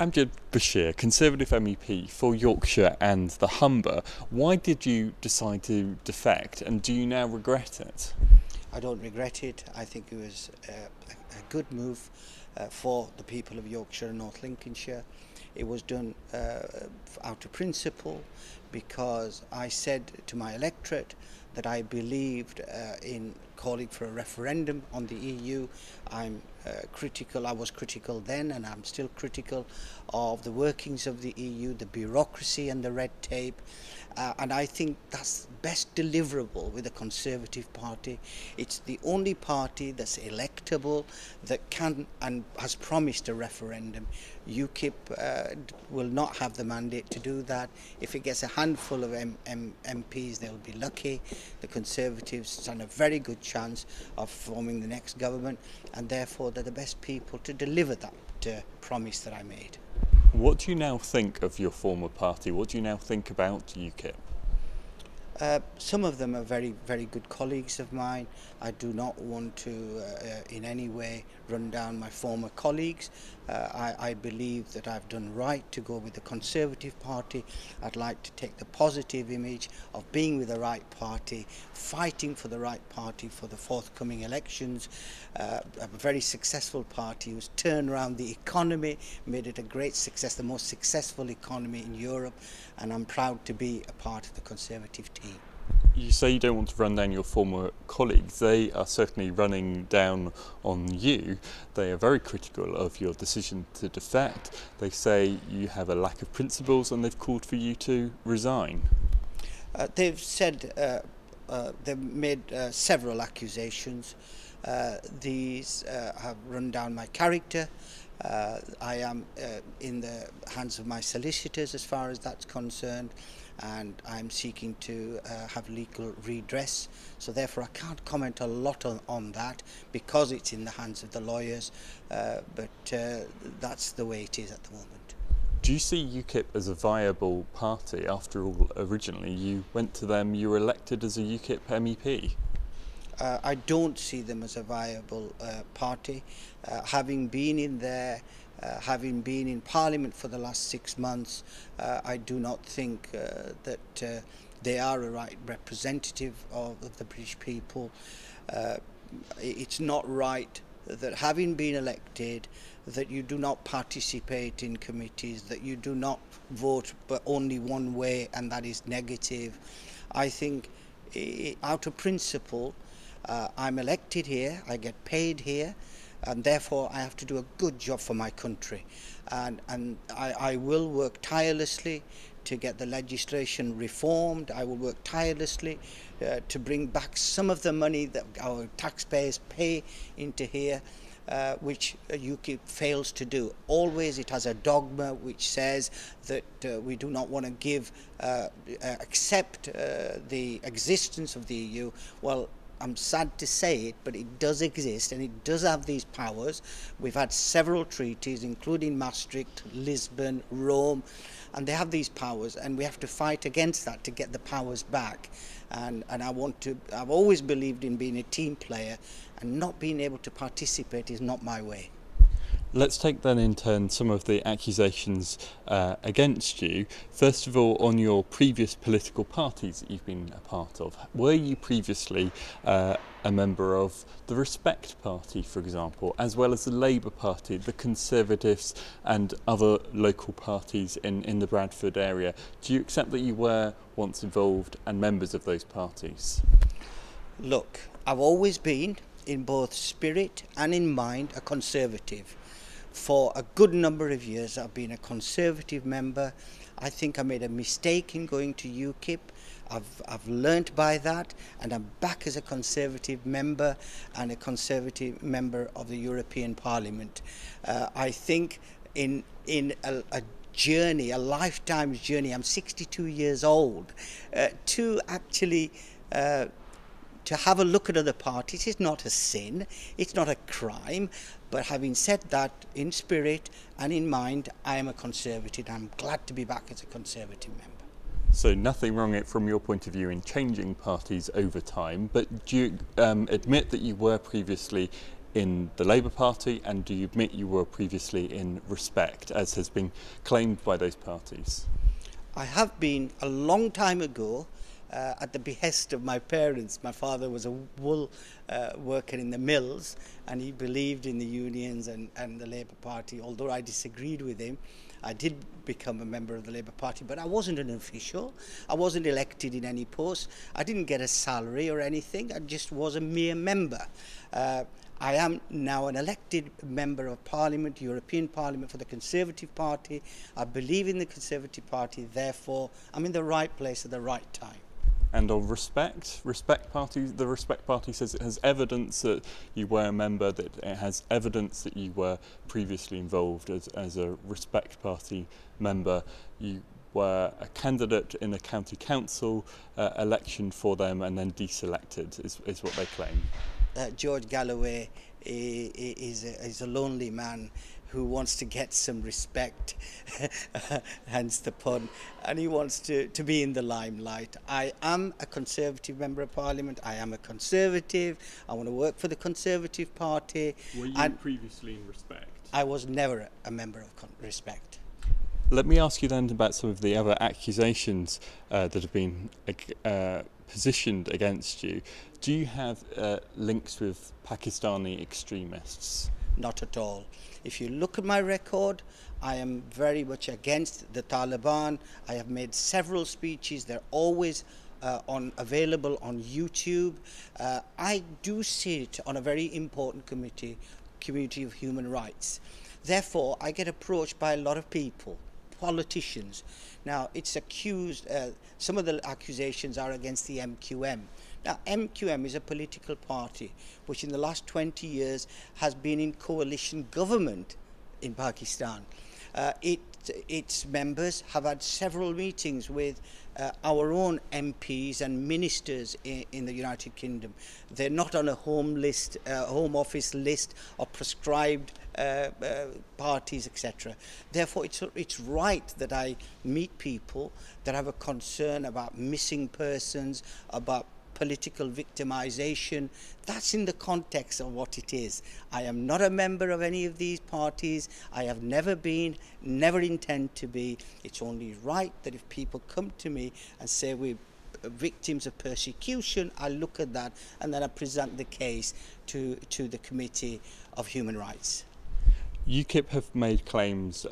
Amjad Bashir, Conservative MEP for Yorkshire and the Humber. Why did you decide to defect, and do you now regret it? I don't regret it. I think it was a good move for the people of Yorkshire and North Lincolnshire. It was done out of principle because I said to my electorate that I believed in calling for a referendum on the EU. I'm critical, I was critical then and I'm still critical of the workings of the EU, the bureaucracy and the red tape. And I think that's best deliverable with the Conservative Party. It's the only party that's electable, that can and has promised a referendum. UKIP will not have the mandate to do that. If it gets a handful of MPs, they'll be lucky. The Conservatives stand a very good chance of forming the next government, and therefore they're the best people to deliver that promise that I made. What do you now think of your former party? What do you now think about UKIP? Some of them are very, very good colleagues of mine. I do not want to in any way run down my former colleagues. I believe that I've done right to go with the Conservative Party. I'd like to take the positive image of being with the right party, fighting for the right party for the forthcoming elections. A very successful party who's turned around the economy, made it a great success, the most successful economy in Europe, and I'm proud to be a part of the Conservative team. You say you don't want to run down your former colleagues. They are certainly running down on you. They are very critical of your decision to defect. They say you have a lack of principles and they've called for you to resign. They've said, they've made several accusations. These have run down my character. I am in the hands of my solicitors as far as that's concerned, and I'm seeking to have legal redress. So therefore I can't comment a lot on that because it's in the hands of the lawyers, but that's the way it is at the moment. Do you see UKIP as a viable party? After all, originally you went to them, you were elected as a UKIP MEP. I don't see them as a viable party. Having been in there, having been in Parliament for the last 6 months, I do not think that they are a right representative of the British people. It's not right that having been elected, that you do not participate in committees, that you do not vote but only one way, and that is negative. I think out of principle, I'm elected here, I get paid here, and therefore I have to do a good job for my country. And I will work tirelessly to get the legislation reformed. I will work tirelessly to bring back some of the money that our taxpayers pay into here, which UKIP fails to do. Always it has a dogma which says that we do not want to accept the existence of the EU. Well, I'm sad to say it, but it does exist and it does have these powers. We've had several treaties, including Maastricht, Lisbon, Rome, and they have these powers, and we have to fight against that to get the powers back. And I've always believed in being a team player, and not being able to participate is not my way. Let's take then in turn some of the accusations against you. First of all, on your previous political parties that you've been a part of. Were you previously a member of the Respect Party, for example, as well as the Labour Party, the Conservatives and other local parties in the Bradford area? Do you accept that you were once involved and members of those parties? Look, I've always been, in both spirit and in mind, a Conservative. For a good number of years I've been a Conservative member. I think I made a mistake in going to UKIP. I've learnt by that, and I'm back as a Conservative member and a Conservative member of the European Parliament. I think in a journey, a lifetime's journey, I'm 62 years old, to actually to have a look at other parties is not a sin, it's not a crime. But having said that, in spirit and in mind, I am a Conservative. I'm glad to be back as a Conservative member. So nothing wrong from your point of view in changing parties over time, but do you admit that you were previously in the Labour Party, and do you admit you were previously in Respect, as has been claimed by those parties? I have been a long time ago at the behest of my parents. My father was a wool worker in the mills, and he believed in the unions and the Labour Party. Although I disagreed with him, I did become a member of the Labour Party, but I wasn't an official. I wasn't elected in any post. I didn't get a salary or anything. I just was a mere member. I am now an elected member of Parliament, European Parliament, for the Conservative Party. I believe in the Conservative Party, therefore I'm in the right place at the right time. And on the Respect Party says it has evidence that you were a member, that it has evidence that you were previously involved as a Respect Party member. You were a candidate in a county council election for them and then deselected, is what they claim. George Galloway is a lonely man who wants to get some respect, hence the pun, and he wants to be in the limelight. I am a Conservative Member of Parliament. I am a Conservative. I want to work for the Conservative Party. Were you previously in Respect? I was never a member of Respect. Let me ask you then about some of the other accusations that have been positioned against you. Do you have links with Pakistani extremists? Not at all. If you look at my record, I am very much against the Taliban. I have made several speeches. They're always available on YouTube. I do sit on a very important community of human rights. Therefore, I get approached by a lot of people, politicians. Now, it's accused, some of the accusations are against the MQM. Now, MQM is a political party which in the last 20 years has been in coalition government in Pakistan. Its members have had several meetings with our own MPs and ministers in the United Kingdom. They're not on a Home Office list of prescribed parties, etc. Therefore, it's right that I meet people that have a concern about missing persons, about political victimization. That's in the context of what it is. I am not a member of any of these parties. I have never been, never intend to be. It's only right that if people come to me and say we're victims of persecution, I look at that and then I present the case to the Committee of Human Rights. UKIP have made claims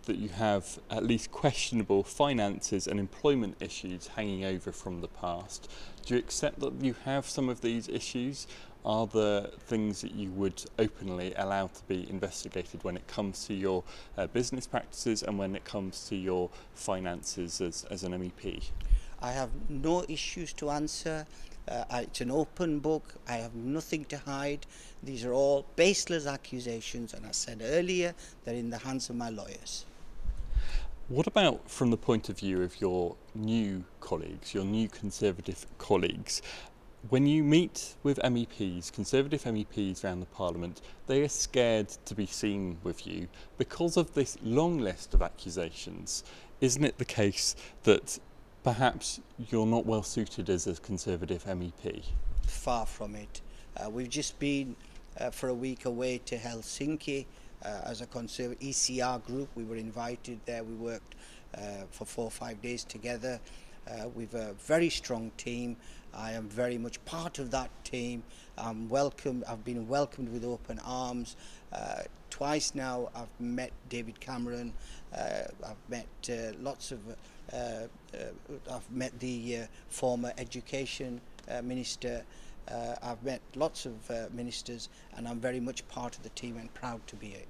that you have at least questionable finances and employment issues hanging over from the past. Do you accept that you have some of these issues? Are there things that you would openly allow to be investigated when it comes to your business practices and when it comes to your finances as an MEP? I have no issues to answer. It's an open book. I have nothing to hide. These are all baseless accusations, and I said earlier, they're in the hands of my lawyers. What about from the point of view of your new colleagues, your new Conservative colleagues? When you meet with MEPs, Conservative MEPs around the Parliament, they are scared to be seen with you because of this long list of accusations. Isn't it the case that perhaps you're not well suited as a Conservative MEP? Far from it. We've just been for a week away to Helsinki as a Conservative ECR group. We were invited there. We worked for 4 or 5 days together. We've a very strong team. I am very much part of that team. I'm welcome. I've been welcomed with open arms. Twice now I've met David Cameron. I've met lots of I've met the former education minister. I've met lots of ministers, and I'm very much part of the team and proud to be it.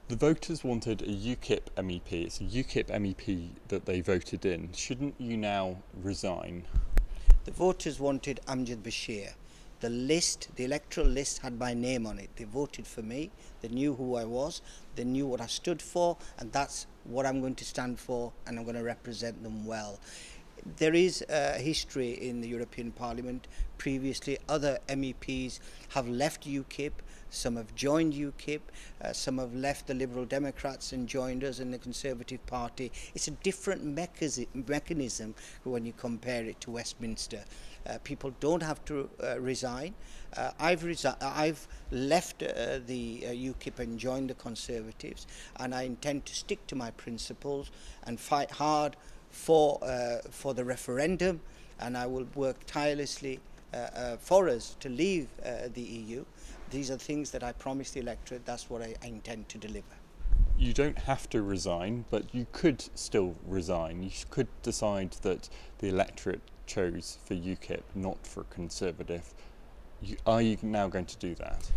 The voters wanted a UKIP MEP. It's a UKIP MEP that they voted in. Shouldn't you now resign? The voters wanted Amjad Bashir. The list, the electoral list, had my name on it. They voted for me. They knew who I was. They knew what I stood for, and that's what I'm going to stand for, and I'm going to represent them well. there is history in the European Parliament. Previously, other MEPs have left UKIP, some have joined UKIP, some have left the Liberal Democrats and joined us in the Conservative Party. It's a different mechanism when you compare it to Westminster. People don't have to resign. I've left the UKIP and joined the Conservatives, and I intend to stick to my principles and fight hard for the referendum, and I will work tirelessly for us to leave the EU. These are things that I promised the electorate. That's what I intend to deliver. You don't have to resign, but you could still resign. You could decide that the electorate chose for UKIP, not for Conservative. Are you now going to do that?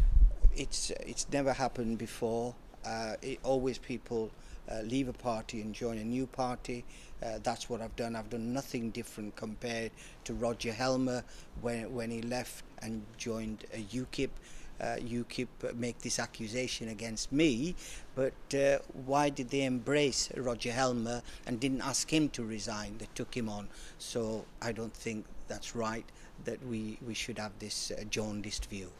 It's never happened before. Always people leave a party and join a new party. That's what I've done. I've done nothing different compared to Roger Helmer when he left and joined UKIP. UKIP make this accusation against me, but why did they embrace Roger Helmer and didn't ask him to resign? They took him on. So I don't think that's right, that we should have this jaundiced view.